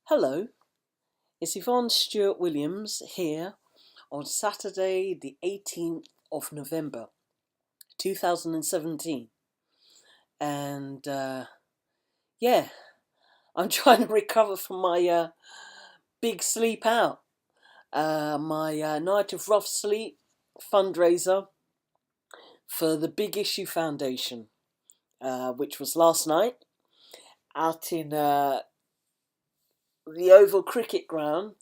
Hello, it's Yvonne Stewart-Williams here on Saturday the 18th of November 2017. And yeah, I'm trying to recover from my big sleep out. My Night of Rough Sleep fundraiser for the Big Issue Foundation, which was last night out in the Oval Cricket Ground,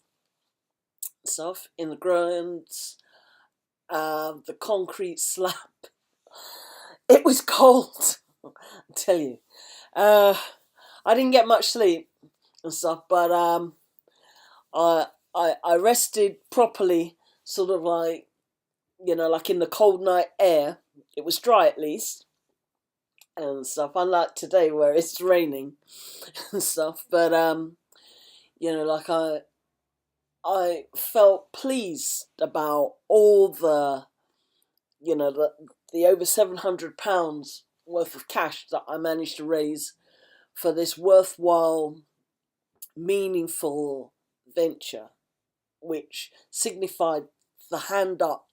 stuff in the grounds, the concrete slab. It was cold, I tell you. I didn't get much sleep and stuff, but I rested properly, sort of like like in the cold night air. It was dry at least and stuff. Unlike today where it's raining and stuff, but like I felt pleased about all the over £700 worth of cash that I managed to raise for this worthwhile, meaningful venture, which signified the hand up,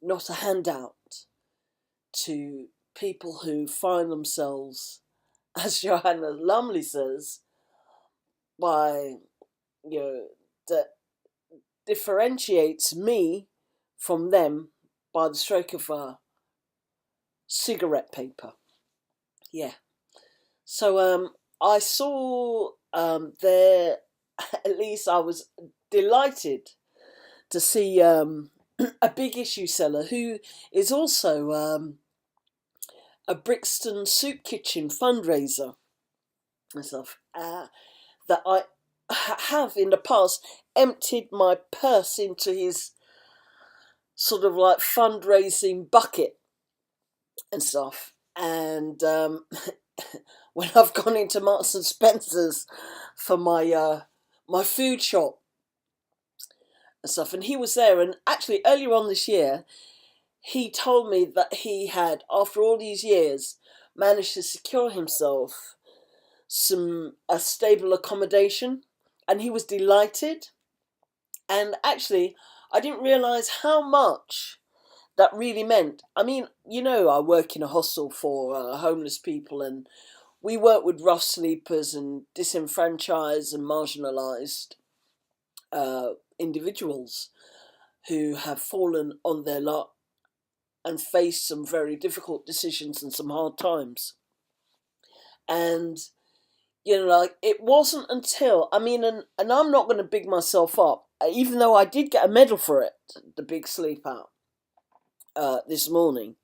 not a handout, to people who find themselves, as Johanna Lumley says, by that differentiates me from them by the stroke of a cigarette paper. Yeah. So I saw there, at least I was delighted to see a big issue seller who is also a Brixton soup kitchen fundraiser and stuff, that I have in the past emptied my purse into his sort of like fundraising bucket and stuff. And when I've gone into Marks and Spencer's for my food shop and stuff, and he was there. And actually, earlier on this year, he told me that he had, after all these years, managed to secure himself a stable accommodation, and he was delighted. And actually, I didn't realise how much that really meant. I mean, I work in a hostel for homeless people, and we work with rough sleepers and disenfranchised and marginalised individuals who have fallen on their luck and faced some very difficult decisions and some hard times. And it wasn't until, and I'm not going to big myself up, even though I did get a medal for it, the big sleep out, this morning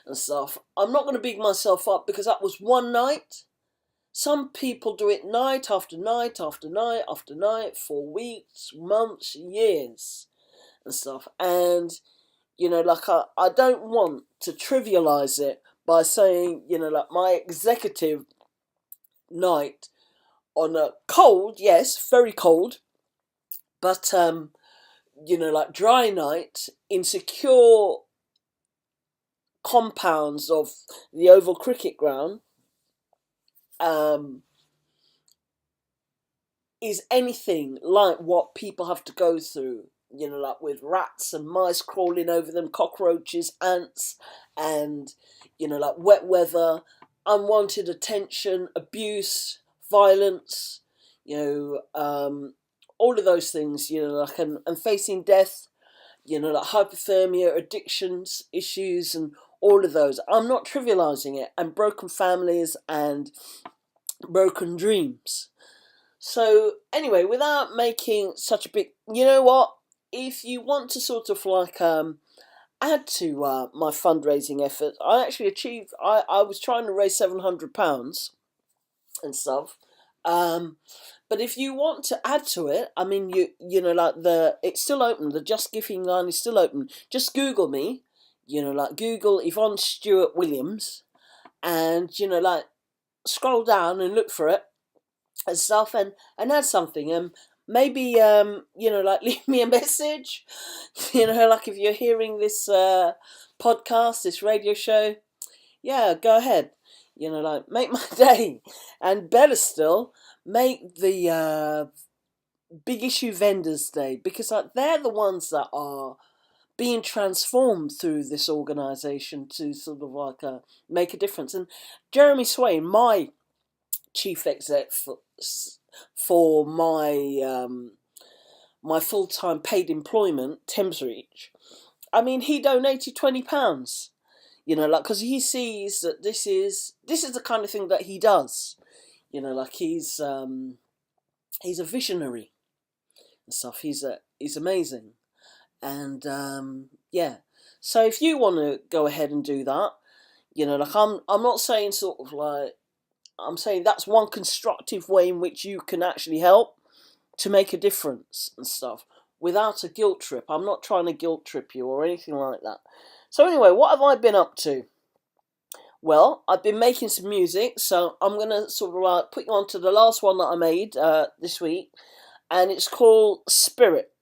and stuff. I'm not going to big myself up because that was one night. Some people do it night after night after night after night for weeks, months, years and stuff. And, I don't want to trivialise it by saying, my executive night on a cold, yes, very cold, but dry night in secure compounds of the Oval Cricket Ground is anything like what people have to go through, with rats and mice crawling over them, cockroaches, ants, and wet weather, unwanted attention, abuse, violence, all of those things, and facing death, hypothermia, addictions, issues, and all of those. I'm not trivialising it, and broken families and broken dreams. So anyway, without making such a big, if you want to sort of like add to my fundraising effort, I actually achieved. I was trying to raise £700 and stuff. But if you want to add to it, it's still open. The Just Giving line is still open. Just Google me, Google Yvonne Stewart-Williams, and scroll down and look for it and stuff, and add something, and maybe leave me a message, if you're hearing this podcast, this radio show, yeah, go ahead, make my day. And better still, make the big issue vendors day, because like they're the ones that are being transformed through this organisation to sort of like make a difference. And Jeremy Swain, my chief exec for my full time paid employment, Thamesreach. I mean, he donated £20. You know, like because he sees that this is the kind of thing that he does. You know, like he's a visionary and stuff. He's amazing, and yeah. So if you want to go ahead and do that, you know, like I'm not saying sort of like I'm saying that's one constructive way in which you can actually help to make a difference and stuff without a guilt trip. I'm not trying to guilt trip you or anything like that. So anyway, what have I been up to? Well, I've been making some music, so I'm gonna sort of like put you on to the last one that I made this week, and it's called Spirit.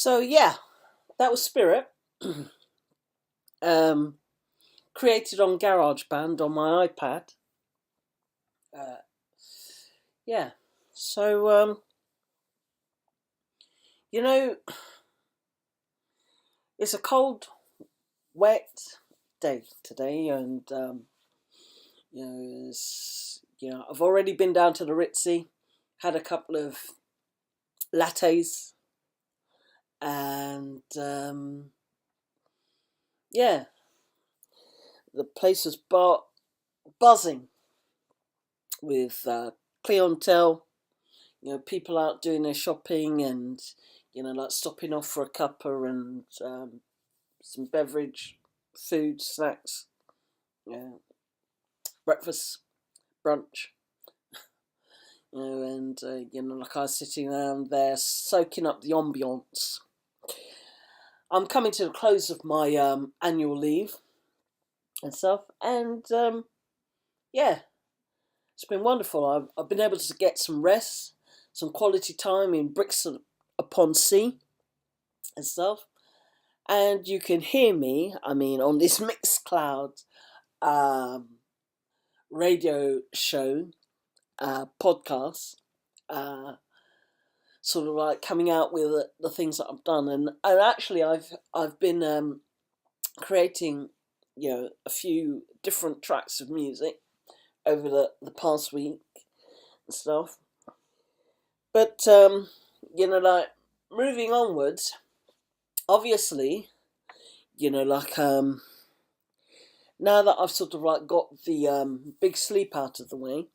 So yeah, that was Spirit. um, Created on GarageBand on my iPad. Uh, yeah. So you know, it's a cold, wet day today, and I've already been down to the Ritzy, had a couple of lattes, and yeah, the place was buzzing with clientele. People out doing their shopping and like stopping off for a cuppa and some beverage, food, snacks, breakfast, brunch. And like I was sitting around there soaking up the ambience. I'm coming to the close of my annual leave and stuff, and yeah, it's been wonderful. I've been able to get some rest, some quality time in Brixton upon Sea and stuff, and you can hear me. I mean, on this Mixcloud radio show podcast. Sort of like coming out with the things that I've done, and actually I've been creating a few different tracks of music over the past week and stuff. But like moving onwards, obviously, like now that I've sort of like got the big sleep out of the way,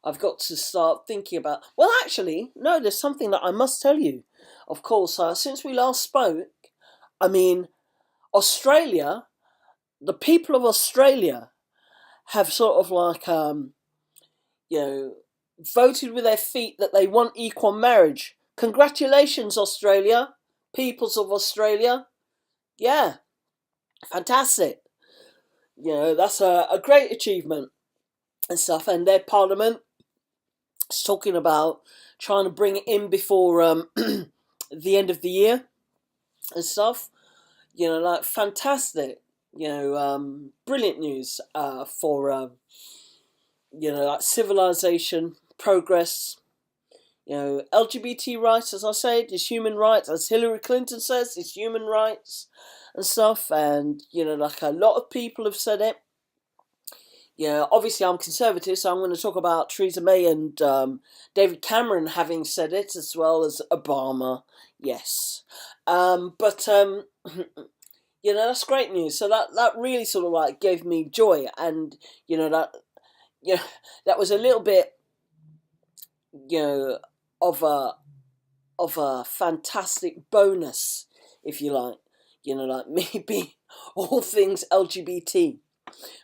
I've got to start thinking about... Well, actually, no, there's something that I must tell you. Of course, since we last spoke, I mean, Australia, the people of Australia have sort of like, voted with their feet that they want equal marriage. Congratulations, Australia, peoples of Australia. Yeah, fantastic. That's a great achievement and stuff. And their parliament is talking about trying to bring it in before the end of the year and stuff. Like fantastic. Brilliant news for like civilization, progress. LGBT rights, as I said, is human rights. As Hillary Clinton says, it's human rights and stuff. And like a lot of people have said it. Obviously I'm conservative, so I'm going to talk about Theresa May and David Cameron having said it, as well as Obama. Yes, but that's great news. So that really sort of like gave me joy, and that was a little bit of a fantastic bonus, if you like. Like me being all things LGBT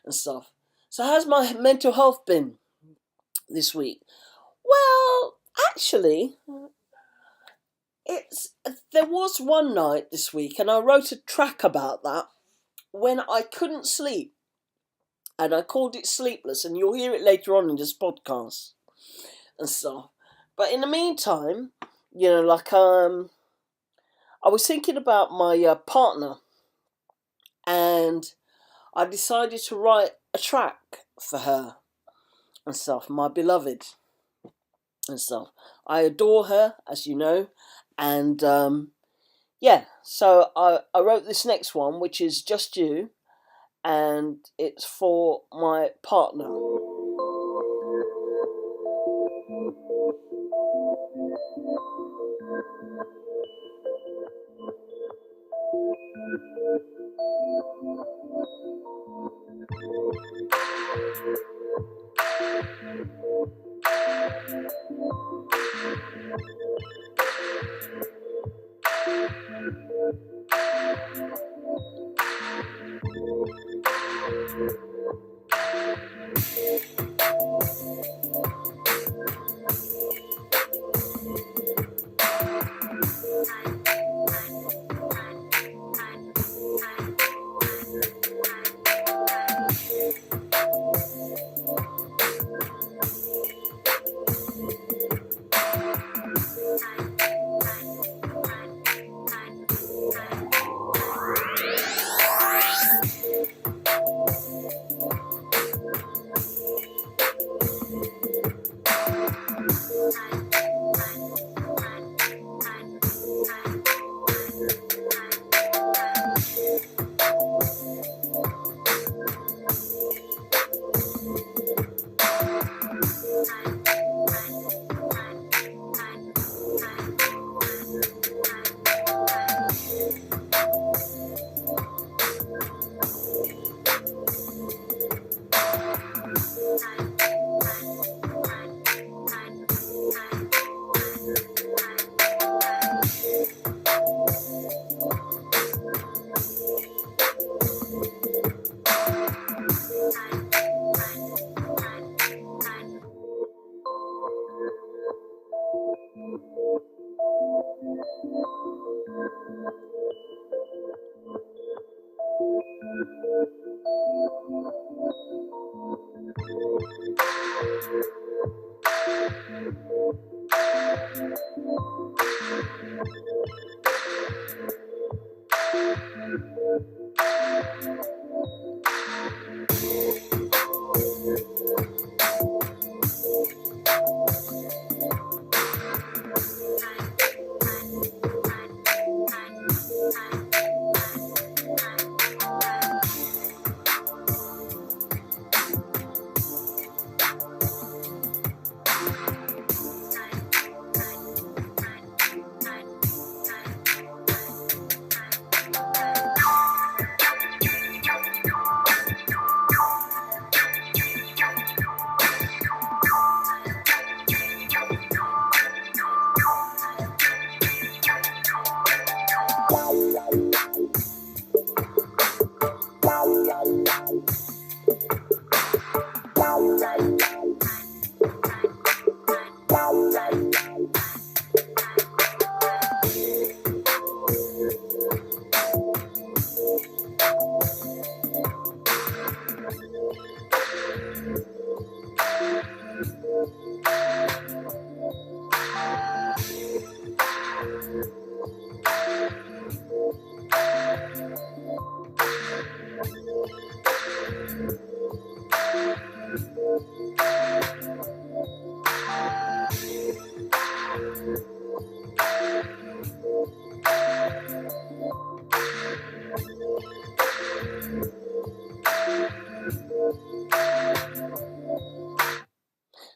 and stuff. So how's my mental health been this week? Well, actually, there was one night this week, and I wrote a track about that, when I couldn't sleep, and I called it Sleepless, and you'll hear it later on in this podcast and stuff. But in the meantime, like I was thinking about my partner, and I decided to write a track for her and stuff, my beloved and stuff. I adore her, as you know, and so I wrote this next one, which is Just You, and it's for my partner.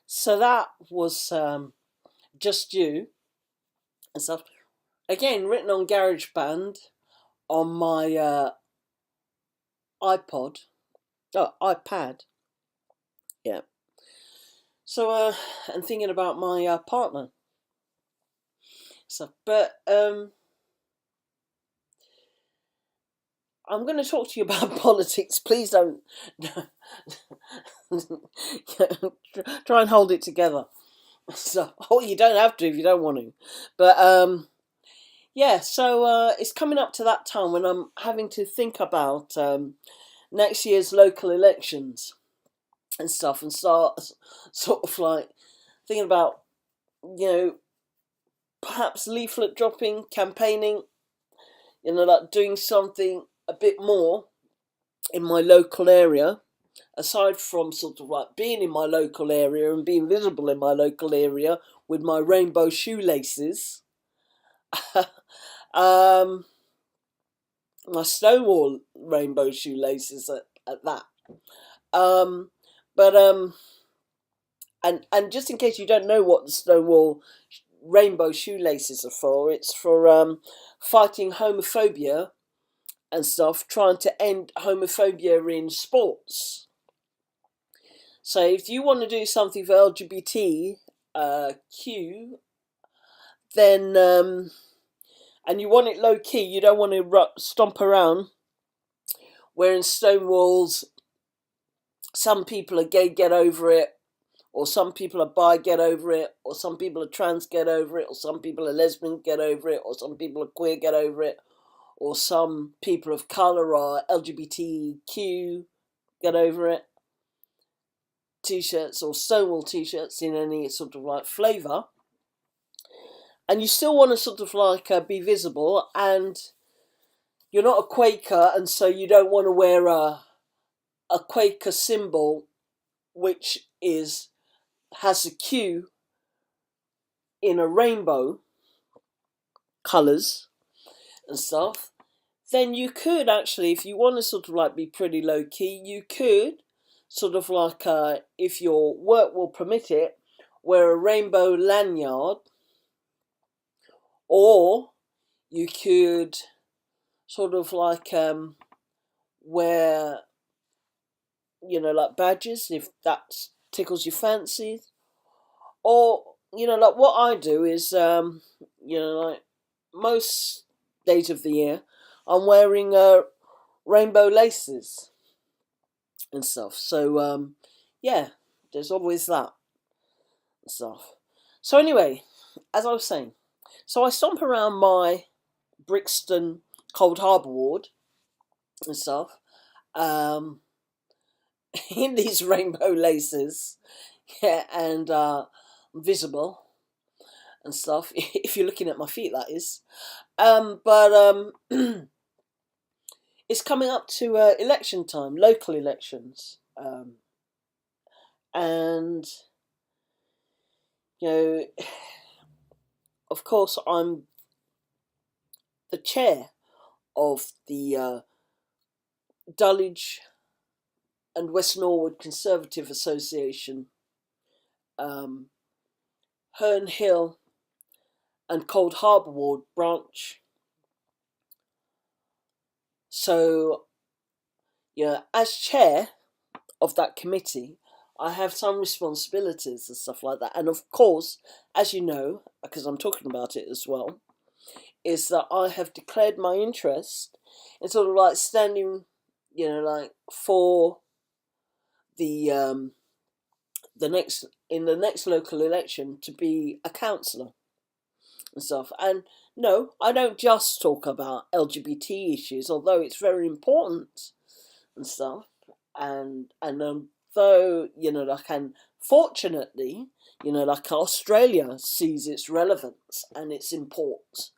So that was Just You and stuff. Again, written on GarageBand on my iPad. Yeah. So, and thinking about my partner. So, but I'm going to talk to you about politics. Please don't try and hold it together. So, you don't have to if you don't want to. But yeah, so it's coming up to that time when I'm having to think about next year's local elections and stuff, and start sort of like thinking about, perhaps leaflet dropping, campaigning, like doing something a bit more in my local area, aside from sort of like being in my local area and being visible in my local area with my rainbow shoelaces. My Stonewall rainbow shoelaces at that. But and just in case you don't know what the Stonewall rainbow shoelaces are for, it's for fighting homophobia and stuff, trying to end homophobia in sports. So if you want to do something for LGBT Q, then and you want it low key, you don't want to stomp around wearing Stonewalls. Some people are gay, get over it, or some people are bi, get over it, or some people are trans, get over it, or some people are lesbian, get over it, or some people are queer, get over it, or some people of colour are LGBTQ, get over it. T-shirts or Stonewall t-shirts in any sort of like flavour, and you still want to sort of like be visible, and you're not a Quaker, and so you don't want to wear a Quaker symbol which has a Q in a rainbow colours and stuff, then you could actually, if you want to sort of like be pretty low key, you could sort of like, if your work will permit it, wear a rainbow lanyard, or you could sort of like wear like badges, if that tickles your fancy. Or, like what I do is, like most days of the year, I'm wearing rainbow laces and stuff. So, yeah, there's always that and stuff. So, anyway, as I was saying, so I stomp around my Brixton Cold Harbour ward and stuff, um, in these rainbow laces, yeah, and visible and stuff. If you're looking at my feet, that is. But it's coming up to election time, local elections, and you know, of course, I'm the chair of the Dulwich and West Norwood Conservative Association, um, Herne Hill and Cold Harbour Ward branch. So, yeah, as chair of that committee, I have some responsibilities and stuff like that. And of course, as you know, because I'm talking about it as well, is that I have declared my interest in sort of like standing, like for the the next local election to be a councillor and stuff. And no, I don't just talk about LGBT issues, although it's very important and stuff. And though like, and fortunately, like Australia sees its relevance and its import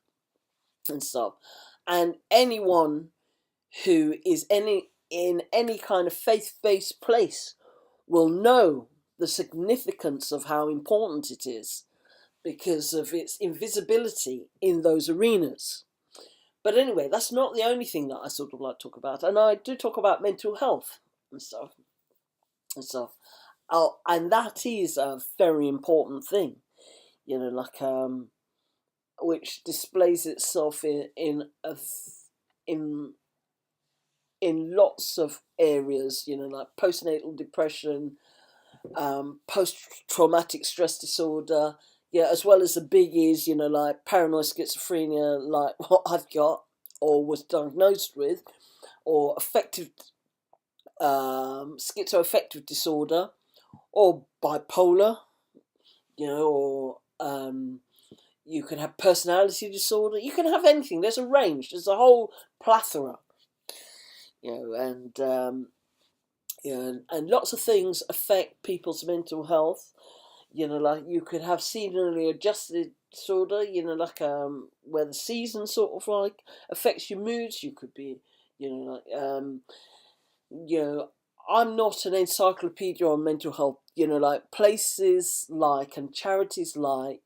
and stuff, and anyone who is in any kind of faith-based place will know the significance of how important it is because of its invisibility in those arenas. But anyway, that's not the only thing that I sort of like to talk about, and I do talk about mental health and stuff and stuff. Oh, and that is a very important thing, like which displays itself in in lots of areas, like postnatal depression, post-traumatic stress disorder, yeah, as well as the biggies, like paranoid schizophrenia, like what I've got or was diagnosed with, or affective schizoaffective disorder, or bipolar, or you can have personality disorder. You can have anything. There's a range. There's a whole plethora, and and lots of things affect people's mental health. Like you could have seasonally adjusted disorder. Like where the season sort of like affects your moods. You could be, like you know. I'm not an encyclopedia on mental health. Like places like and charities like,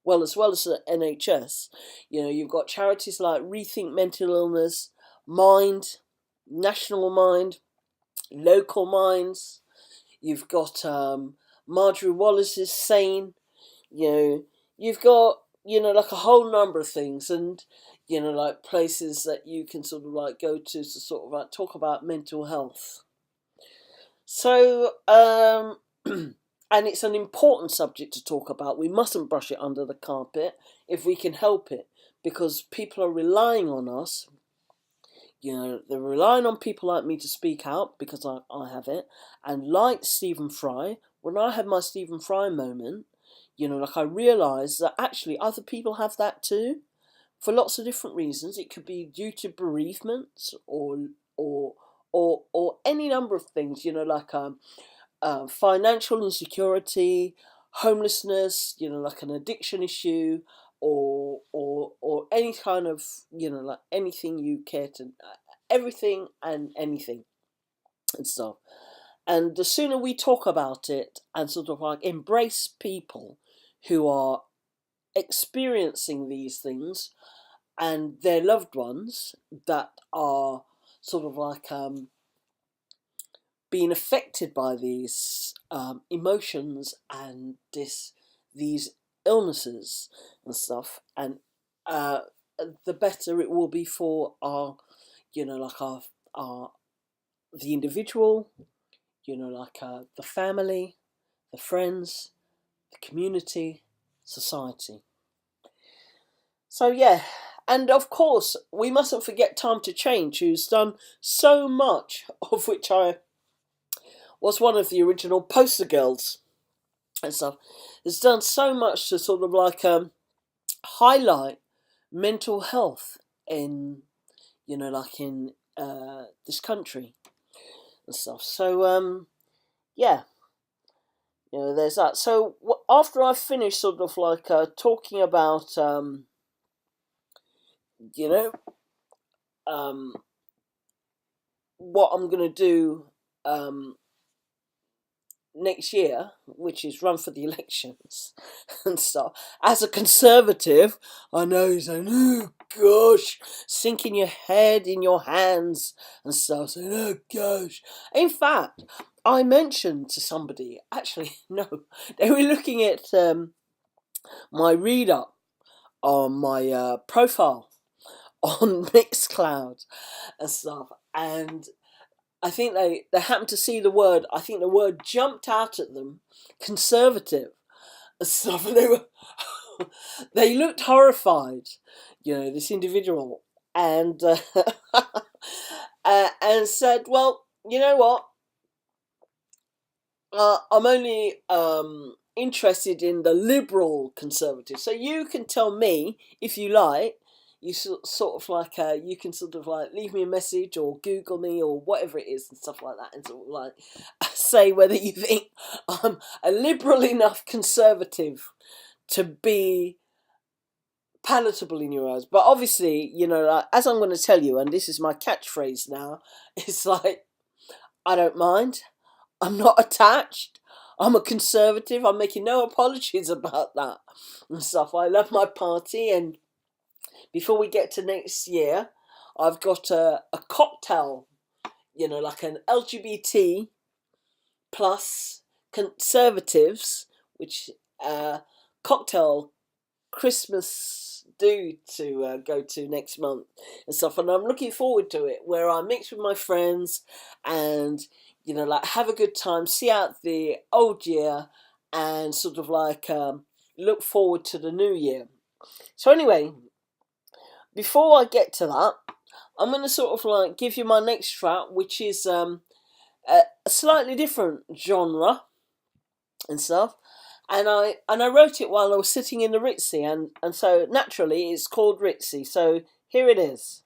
well, as well as the NHS, you've got charities like Rethink Mental Illness, Mind, National Mind, Local Minds. You've got Marjorie Wallace's Sane. You've got like a whole number of things, and like places that you can sort of like go to sort of like talk about mental health. So and it's an important subject to talk about. We mustn't brush it under the carpet if we can help it, because people are relying on us. They're relying on people like me to speak out because I have it. And like Stephen Fry, when I had my Stephen Fry moment, like I realised that actually other people have that too, for lots of different reasons. It could be due to bereavement or any number of things, like financial insecurity, homelessness, like an addiction issue, or any kind of like anything you care to, everything and anything and stuff. And the sooner we talk about it and sort of like embrace people who are experiencing these things and their loved ones that are sort of like being affected by these emotions and these illnesses and stuff, and the better it will be for our, like our the individual, like the family, the friends, the community, society. So yeah, and of course we mustn't forget Time to Change, who's done so much, of which I was one of the original poster girls and stuff. Has done so much to sort of like highlight mental health in like in this country and stuff. So yeah, there's that. So after I finish sort of like talking about you know what I'm gonna do next year, which is run for the elections and stuff. As a Conservative, I know you're saying, "Oh gosh," sinking your head in your hands and stuff, saying, "Oh gosh." In fact, I mentioned to somebody, actually, no, they were looking at my read up on my profile on Mixcloud and stuff, and I think they happened to see the word. I think the word jumped out at them, conservative and stuff, and they looked horrified. This individual, and and said, "Well, you know what? I'm only interested in the liberal conservative. So you can tell me if you like." You sort of like you can sort of like leave me a message or Google me or whatever it is and stuff like that, and sort of like say whether you think I'm a liberal enough conservative to be palatable in your eyes. But obviously, like, as I'm going to tell you, and this is my catchphrase now, it's like, I don't mind. I'm not attached. I'm a Conservative. I'm making no apologies about that and stuff. I love my party, and before we get to next year, I've got a cocktail, like an LGBT plus Conservatives, which cocktail Christmas do to go to next month and stuff. And I'm looking forward to it, where I mix with my friends and, like have a good time, see out the old year and sort of like look forward to the new year. So anyway, before I get to that, I'm going to sort of like give you my next track, which is a slightly different genre and stuff. And I wrote it while I was sitting in the Ritzy, and so naturally it's called Ritzy. So here it is.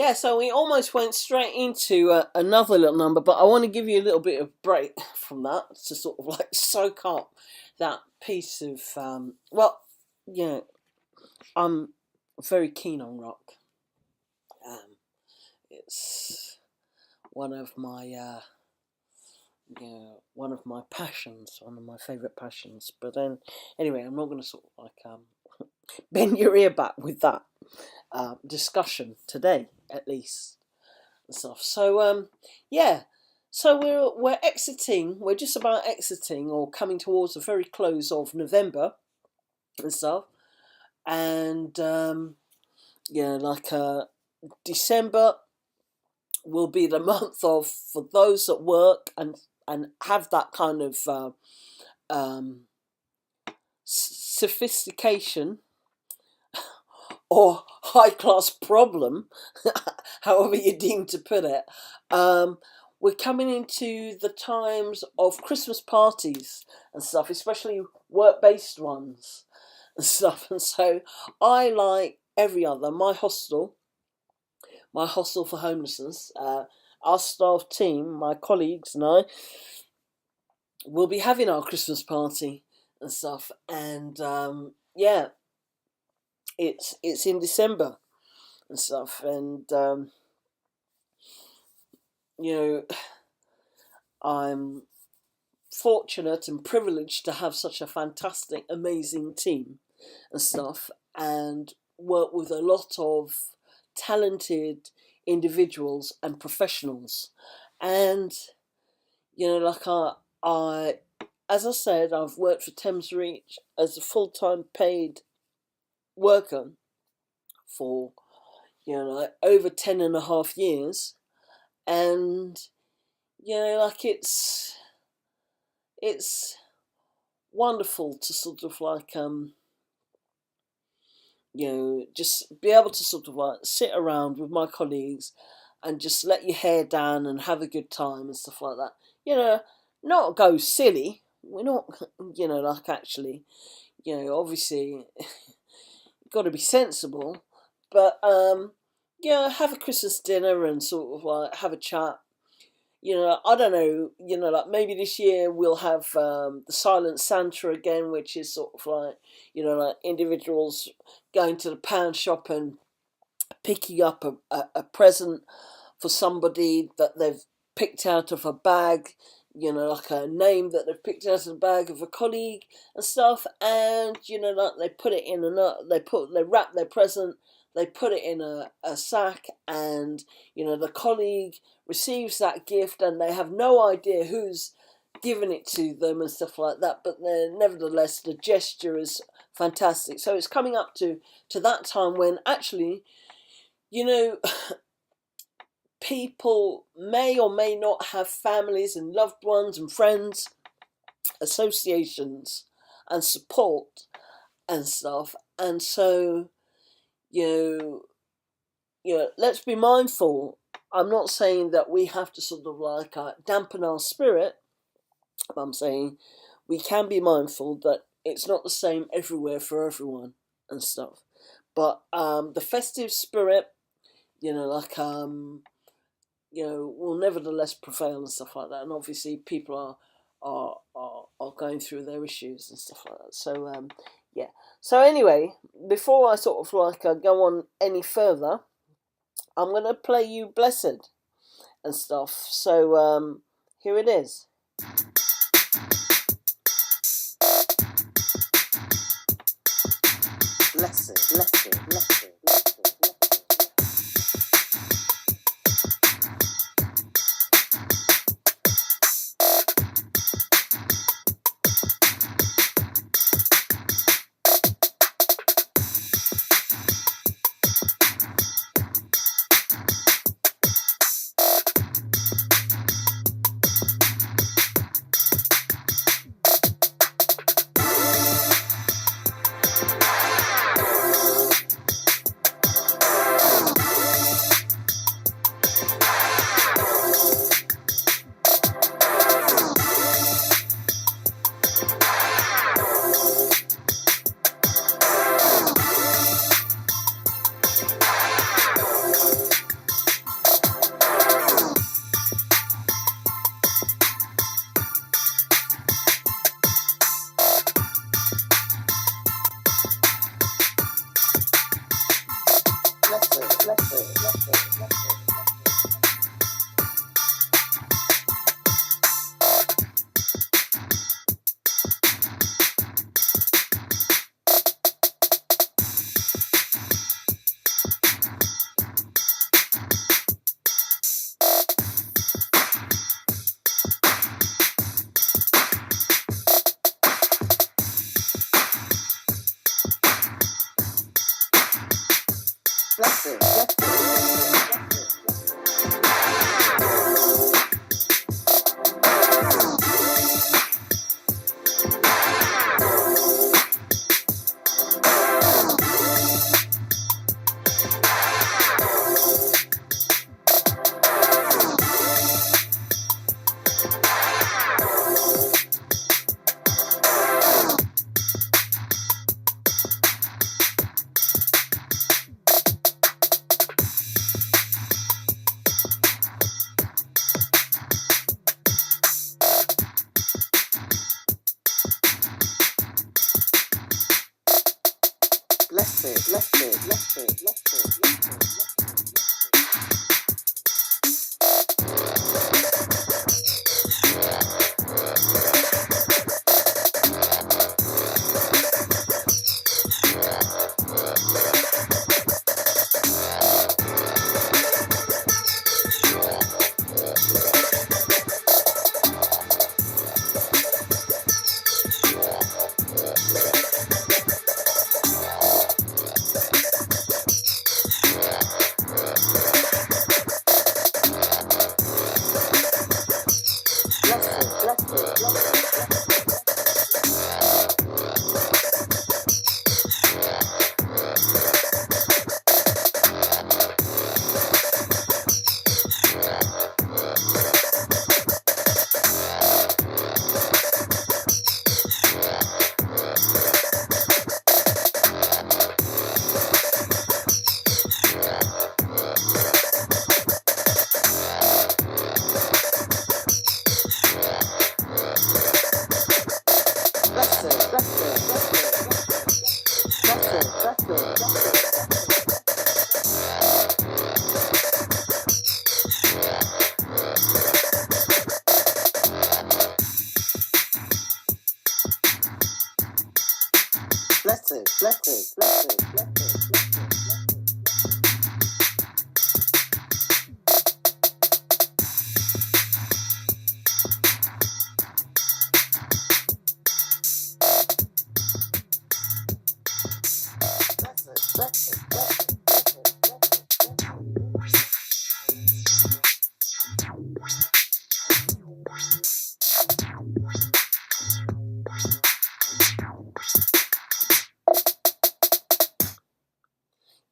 Yeah, so we almost went straight into another little number, but I want to give you a little bit of break from that to sort of like soak up that piece of, yeah, I'm very keen on rock. It's one of my, one of my passions, one of my favourite passions. But then, anyway, I'm not going to sort of like bend your ear back with that discussion today, at least. And stuff. So yeah, so we're exiting. We're just about exiting or coming towards the very close of November and stuff. And December will be the month of, for those that work and have that kind of sophistication or high class problem, however you deem to put it. We're coming into the times of Christmas parties and stuff, especially work based ones and stuff. And so I, like every other, my hostel for homelessness, our staff team, my colleagues and I will be having our Christmas party and stuff. And yeah, it's in December and stuff. And I'm fortunate and privileged to have such a fantastic, amazing team and stuff, and work with a lot of talented individuals and professionals. And I as I said, I've worked for Thames Reach as a full-time paid worker for over 10 and a half years. And it's wonderful to sort of like just be able to sort of like sit around with my colleagues and just let your hair down and have a good time and stuff like that. Not go silly. We're not, actually, obviously, got to be sensible, but have a Christmas dinner and sort of like have a chat. I don't know, like maybe this year we'll have the Silent Santa again, which is sort of like, like individuals going to the pound shop and picking up a present for somebody that they've picked out of a bag, like a name that they've picked out of the bag of a colleague and stuff, and like they put it in they wrap their present, they put it in a sack, and the colleague receives that gift and they have no idea who's given it to them and stuff like that, but then nevertheless the gesture is fantastic. So it's coming up to that time when actually people may or may not have families and loved ones and friends, associations and support and stuff. And so let's be mindful. I'm not saying that we have to sort of like dampen our spirit, but I'm saying we can be mindful that it's not the same everywhere for everyone and stuff. But the festive spirit, will nevertheless prevail and stuff like that. And obviously people are going through their issues and stuff like that. So yeah. So anyway, before I sort of like go on any further, I'm gonna play you Blessed and stuff. So here it is. Blessed, blessed, blessed.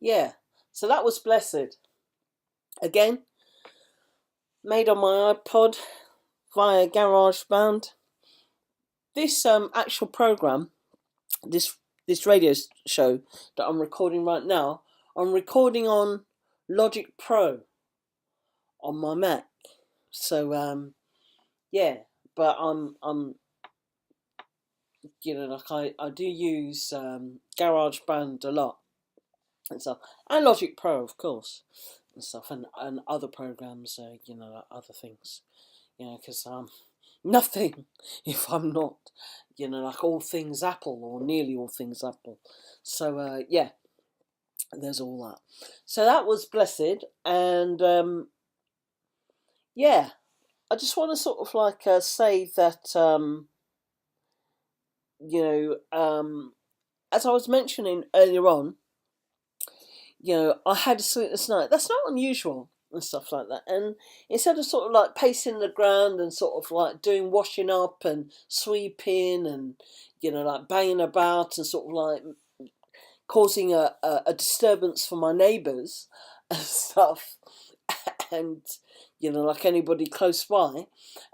Yeah, so that was Blessed. Again, made on my iPod via GarageBand. This actual program, this radio show that I'm recording right now, I'm recording on Logic Pro on my Mac. So yeah, but I'm like I do use GarageBand a lot and stuff, and Logic Pro of course and stuff, and other programs, like other things, because nothing if I'm not, like all things Apple or nearly all things Apple. So yeah, there's all that. So that was Blessed, and yeah, I just want to sort of like say that as I was mentioning earlier on, I had a sleepless night. That's not unusual and stuff like that. And instead of sort of like pacing the ground and sort of like doing washing up and sweeping and, like banging about and sort of like causing a disturbance for my neighbours and stuff, and, like anybody close by,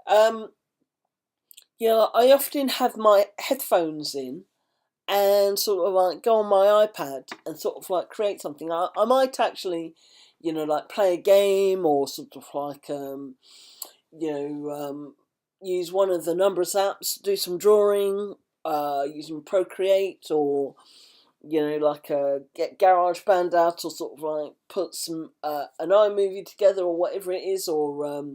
I often have my headphones in and sort of like go on my iPad and sort of like create something. I might actually, like play a game or sort of like, use one of the numbers apps, do some drawing, using Procreate or, like get GarageBand out, or sort of like put some an iMovie together, or whatever it is, or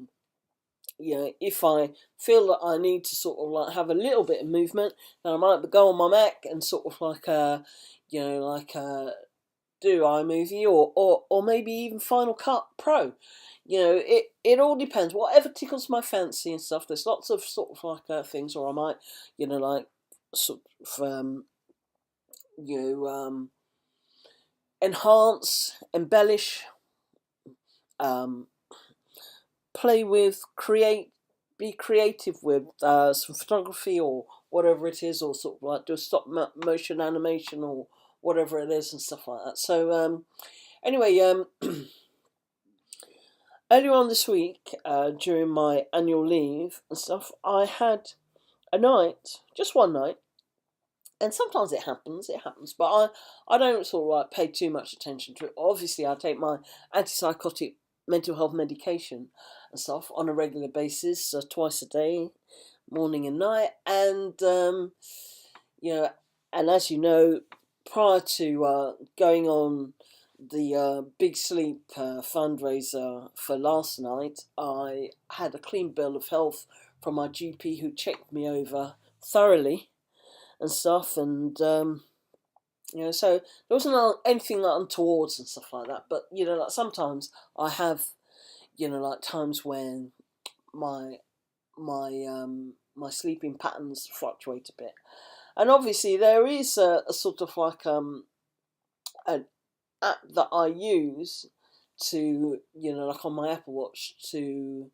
if I feel that I need to sort of like have a little bit of movement, then I might go on my Mac and sort of like do iMovie, or maybe even Final Cut Pro. It all depends. Whatever tickles my fancy and stuff. There's lots of sort of like things, or I might, like sort of enhance, embellish, um, play with, be creative with some photography or whatever it is, or sort of like do a stop motion animation or whatever it is and stuff like that. So anyway, earlier on this week, during my annual leave and stuff, I had a night, just one night, and sometimes it happens, but I don't sort of like pay too much attention to it. Obviously, I take my antipsychotic mental health medication and stuff on a regular basis, twice a day, morning and night, and and as you know, prior to going on the Big Sleep fundraiser for last night, I had a clean bill of health from my GP, who checked me over thoroughly and stuff, and so there wasn't anything like untowards and stuff like that. But like sometimes I have, like times when my my sleeping patterns fluctuate a bit, and obviously there is a sort of like an app that I use to like on my Apple Watch to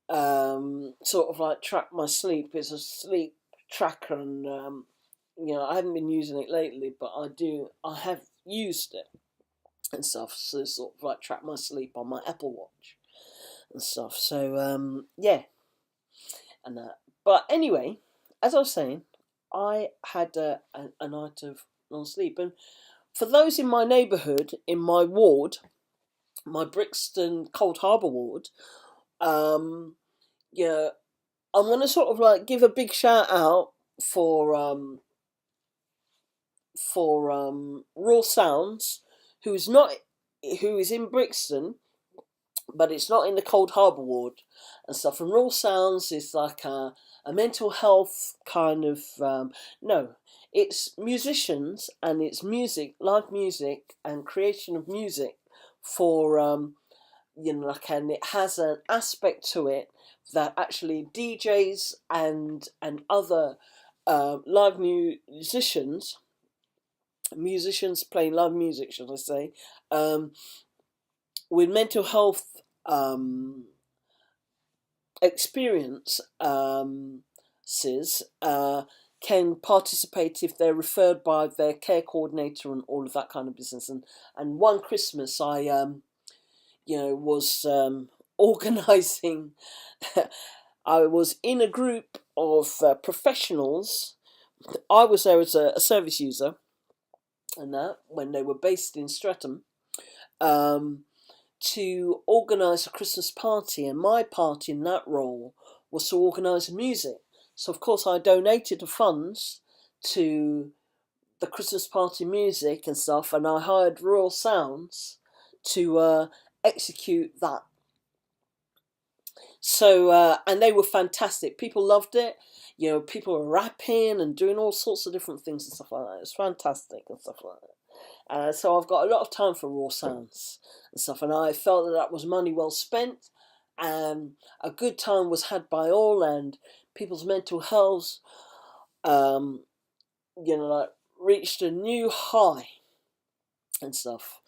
sort of like track my sleep. It's a sleep tracker, and I haven't been using it lately, but I have used it and stuff, so sort of like track my sleep on my Apple Watch and stuff. So yeah, and but anyway, as I was saying, I had a night of non-sleep, and for those in my neighbourhood, in my ward, my Brixton Cold Harbour ward, yeah, I'm gonna sort of like give a big shout out for Raw Sounds, who's not who is in Brixton, but it's not in the Cold Harbour ward and stuff. And Raw Sounds is like a mental health kind of no, it's musicians, and it's music, live music, and creation of music for and it has an aspect to it that actually DJs and other live musicians playing live music, should I say, with mental health experience can participate if they're referred by their care coordinator and all of that kind of business. And one Christmas I was organising. I was in a group of professionals. I was there as a service user, and that when they were based in Streatham, to organise a Christmas party, and my part in that role was to organise music. So of course I donated the funds to the Christmas party music and stuff, and I hired Royal Sounds to execute that. So and they were fantastic. People loved it. People were rapping and doing all sorts of different things and stuff like that. It was fantastic and stuff like that. So I've got a lot of time for Raw Sounds and stuff, and I felt that was money well spent, and a good time was had by all, and people's mental health, like reached a new high and stuff.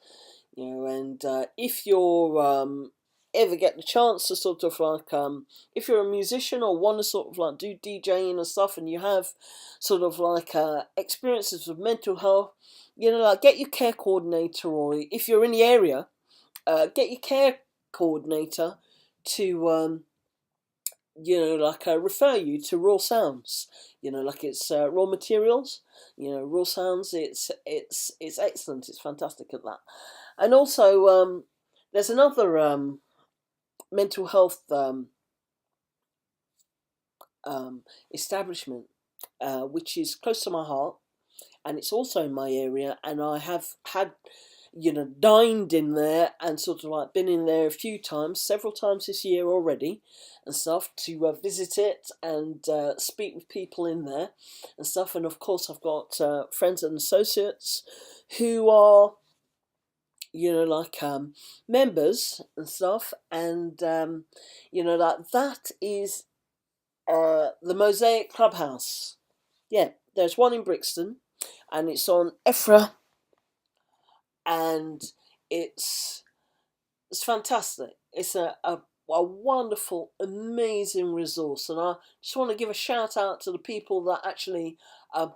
And if you're ever get the chance to sort of like if you're a musician or want to sort of like do DJing and stuff, and you have sort of like experiences with mental health, like get your care coordinator, or if you're in the area, get your care coordinator to refer you to Raw Sounds. Like it's Raw Materials. Raw Sounds. It's excellent. It's fantastic at that. And also there's another mental health establishment which is close to my heart. and it's also in my area, and I have had, dined in there and sort of like been in there a few times, several times this year already, and stuff, to visit it and speak with people in there and stuff. And of course, I've got friends and associates who are, members and stuff, and that is the Mosaic Clubhouse. Yeah, there's one in Brixton, and it's on Ephra, and it's it's fantastic. It's a wonderful, amazing resource, and I just want to give a shout out to the people that actually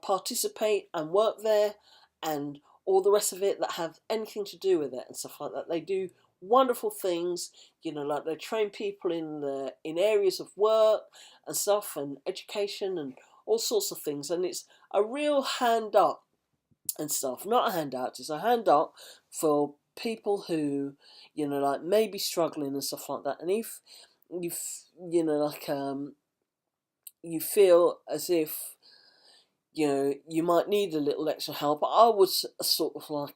participate and work there, and all the rest of it that have anything to do with it and stuff like that. They do wonderful things, like they train people in areas of work and stuff, and education and all sorts of things, and it's a real hand up and stuff. Not a handout, it's a hand up for people who, may be struggling and stuff like that. And if you, you feel as if, you might need a little extra help, I would sort of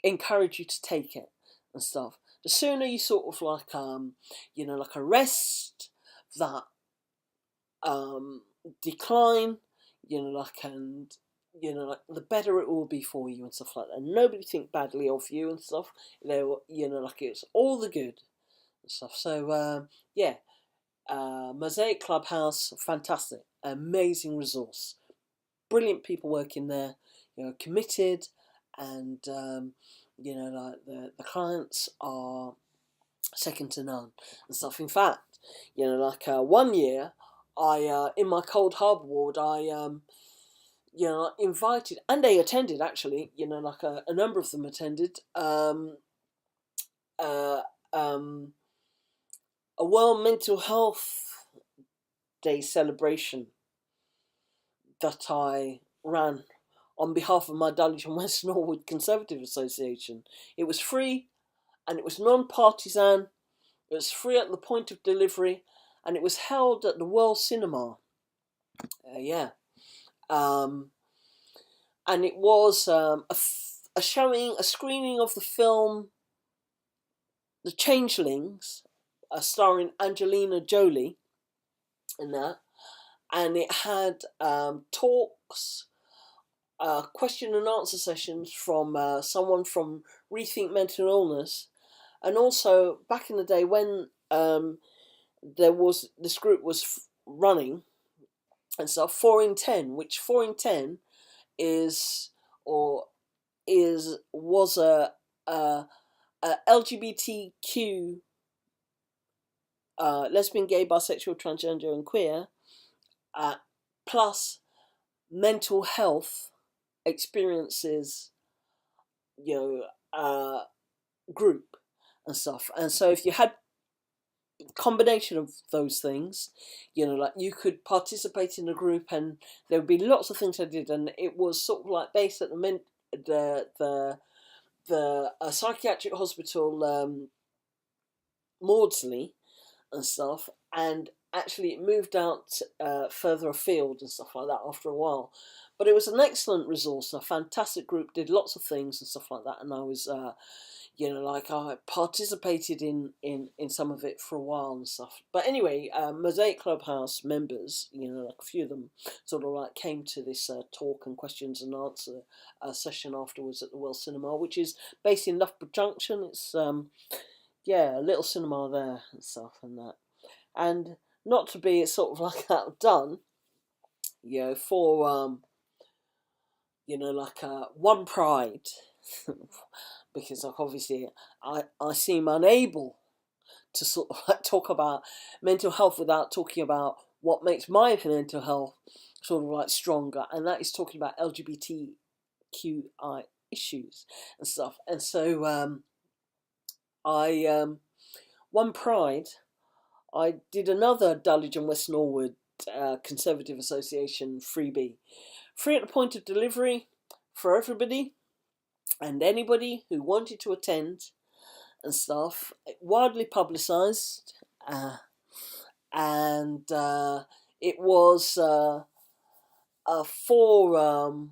encourage you to take it and stuff. The sooner you sort of arrest that decline, and the better it will be for you and stuff like that. Nobody think badly of you and stuff. It's all the good and stuff. So Mosaic Clubhouse, fantastic, amazing resource, brilliant people working there, committed, and the clients are second to none and stuff. In fact, 1 year, I in my Cold Harbour ward, I invited, and they attended actually, a number of them attended, uh, um, a World Mental Health Day celebration that I ran on behalf of my Dulwich and West Norwood Conservative Association. It was free, and it was non-partisan, it was free at the point of delivery, and it was held at the World Cinema. And it was a screening of the film The Changelings, starring Angelina Jolie in that, and it had talks, question and answer sessions from someone from Rethink Mental Illness, and also back in the day when this group was running and stuff, 4 in 10, which 4 in 10 was a LGBTQ, lesbian, gay, bisexual, transgender, and queer, plus mental health experiences, group and stuff. And so if you had combination of those things, you could participate in a group, and there would be lots of things I did, and it was sort of like based at the psychiatric hospital, Maudsley and stuff, and actually it moved out further afield and stuff like that after a while. But it was an excellent resource, a fantastic group, did lots of things and stuff like that, and I was I participated in some of it for a while and stuff. But anyway, Mosaic Clubhouse members, a few of them sort of came to this talk and questions and answer session afterwards at the World Cinema, which is based in Loughborough Junction. It's a little cinema there and stuff and that. And not to be sort of outdone, for one pride. Because obviously I seem unable to sort of talk about mental health without talking about what makes my mental health sort of stronger, and that is talking about LGBTQI issues and stuff. And so I one pride, I did another Dulwich and West Norwood Conservative Association freebie, free at the point of delivery for everybody and anybody who wanted to attend and stuff, widely publicised, and it was for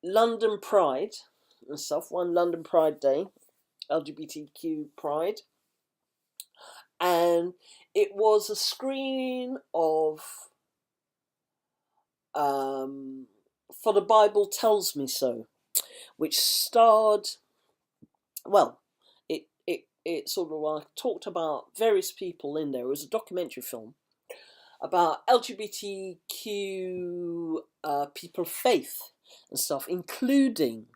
London Pride and stuff. One London Pride Day, LGBTQ Pride, and it was a screening of For the Bible Tells Me So, which starred, well, it sort of like talked about various people in there. It was a documentary film about LGBTQ people of faith and stuff, including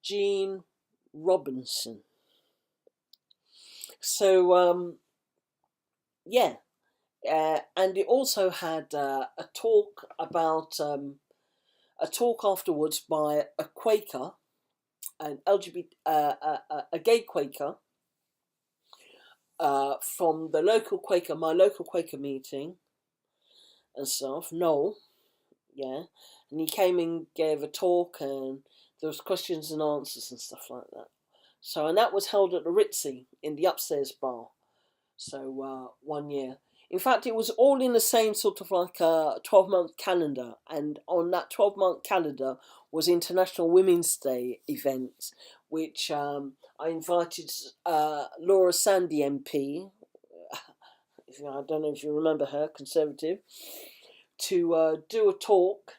Jean Robinson. So yeah, and it also had a talk about a talk afterwards by a Quaker, an LGBT, a gay Quaker, from the local Quaker, my local Quaker meeting and stuff, Noel, yeah, and he came and gave a talk, and there was questions and answers and stuff like that. So, and that was held at the Ritzy in the upstairs bar. So 1 year. In fact, it was all in the same sort of like a 12-month calendar, and on that 12-month calendar was International Women's Day events, which I invited Laura Sandy MP, I don't know if you remember her, Conservative, to do a talk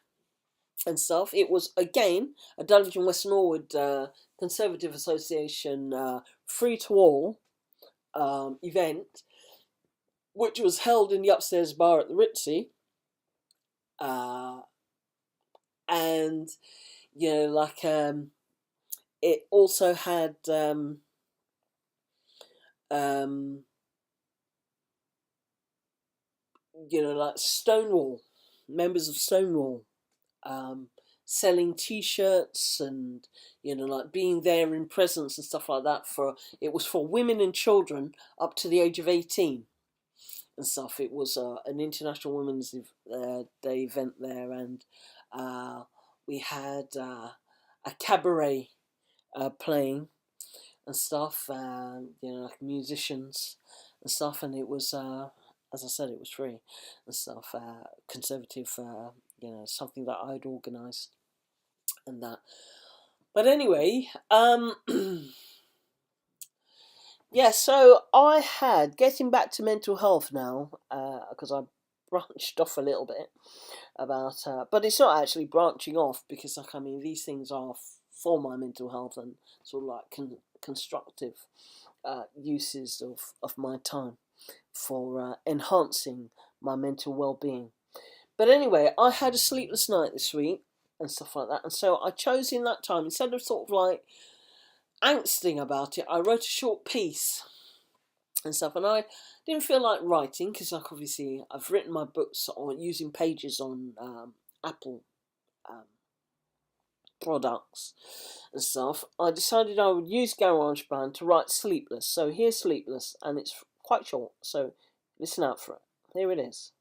and stuff. It was, again, a Dulwich and West Norwood Conservative Association free-to-all event, which was held in the upstairs bar at the Ritzy. And, you know, like, it also had you know, like Stonewall, members of Stonewall, selling T-shirts and, you know, like being there in presence and stuff like that. It was for women and children up to the age of 18 and stuff. It was an International Women's Day event there, and we had a cabaret playing and stuff, you know, like musicians and stuff, and it was, as I said, it was free and stuff, Conservative, you know, something that I'd organised and that. But anyway, yeah, so I had, getting back to mental health now, because I branched off a little bit about, but it's not actually branching off, because, like, I mean, these things are for my mental health and sort of like constructive uses of my time for enhancing my mental well-being. But anyway, I had a sleepless night this week and stuff like that, and so I chose in that time, instead of sort of like angsting about it, I wrote a short piece and stuff, and I didn't feel like writing, because, like, obviously I've written my books on using pages on Apple products and stuff. I decided I would use GarageBand to write Sleepless. So here's Sleepless, and it's quite short, so listen out for it. Here it is.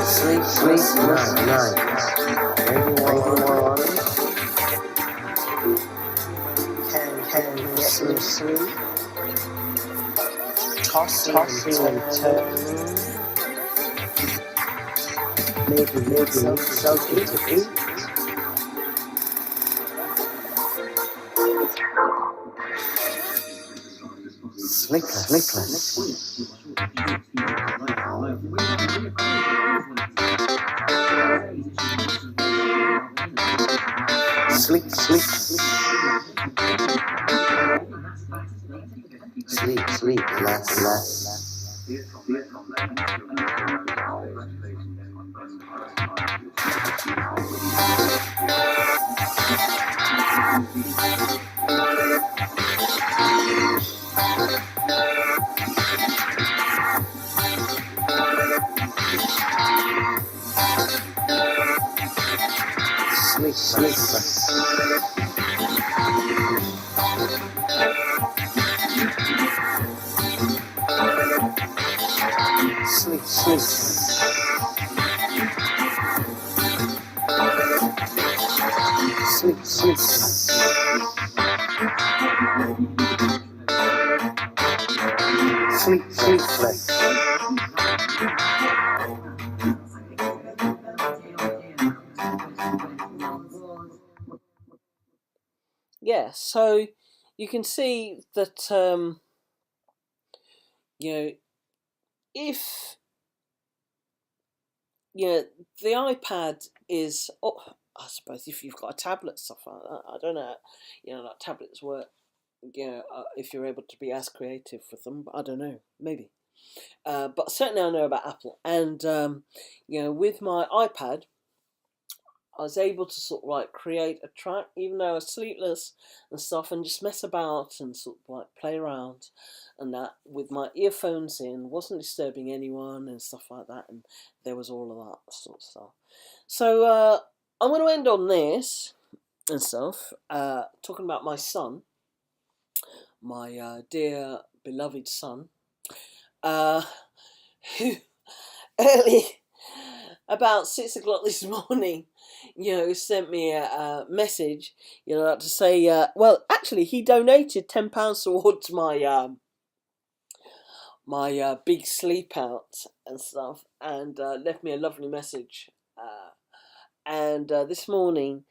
Sleepless night. Everyone can get some sleep. Tossing and turning. Maybe something to eat. Sleepless. Sleepless. yeah, so you can see that you know, if the iPad is, oh, I suppose if you've got a tablet, stuff like that, I don't know, like tablets work, if you're able to be as creative with them, but I don't know, maybe. But certainly I know about Apple, and with my iPad, I was able to sort of like create a track, even though I was sleepless and stuff, and just mess about and sort of like play around and that with my earphones in, wasn't disturbing anyone and stuff like that, and there was all of that sort of stuff. So I'm going to end on this and stuff, talking about my son, my dear beloved son, who early about 6 o'clock this morning, sent me a message, to say, well, actually, he donated £10 towards my big sleep out and stuff, and left me a lovely message. And this morning,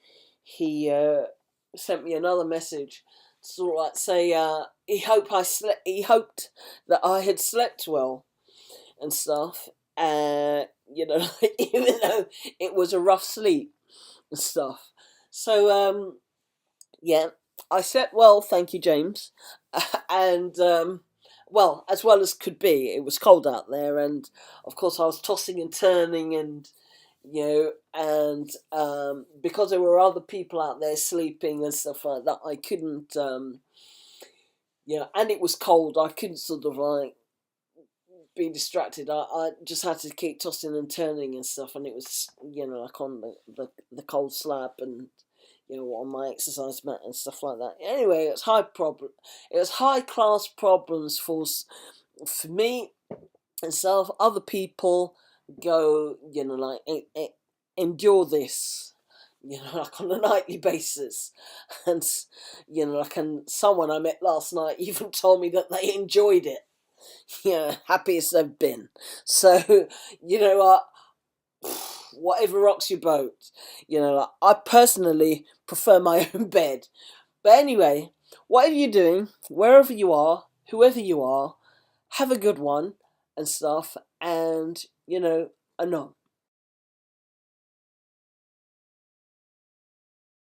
he sent me another message, sort of like say he hoped that I had slept well and stuff. Even though it was a rough sleep and stuff. So, yeah, I slept well, thank you, James. And, well, as well as could be. It was cold out there, and of course I was tossing and turning, and, and because there were other people out there sleeping and stuff like that, I couldn't, and it was cold, I couldn't sort of like being distracted. I just had to keep tossing and turning and stuff, and it was like on the cold slab and on my exercise mat and stuff like that. Anyway, it was high class problems for me and stuff. Other people go endure this like on a nightly basis, and and someone I met last night even told me that they enjoyed it. Happiest they've been. So, whatever rocks your boat. I personally prefer my own bed. But anyway, whatever you're doing, wherever you are, whoever you are, have a good one and stuff. And, anon.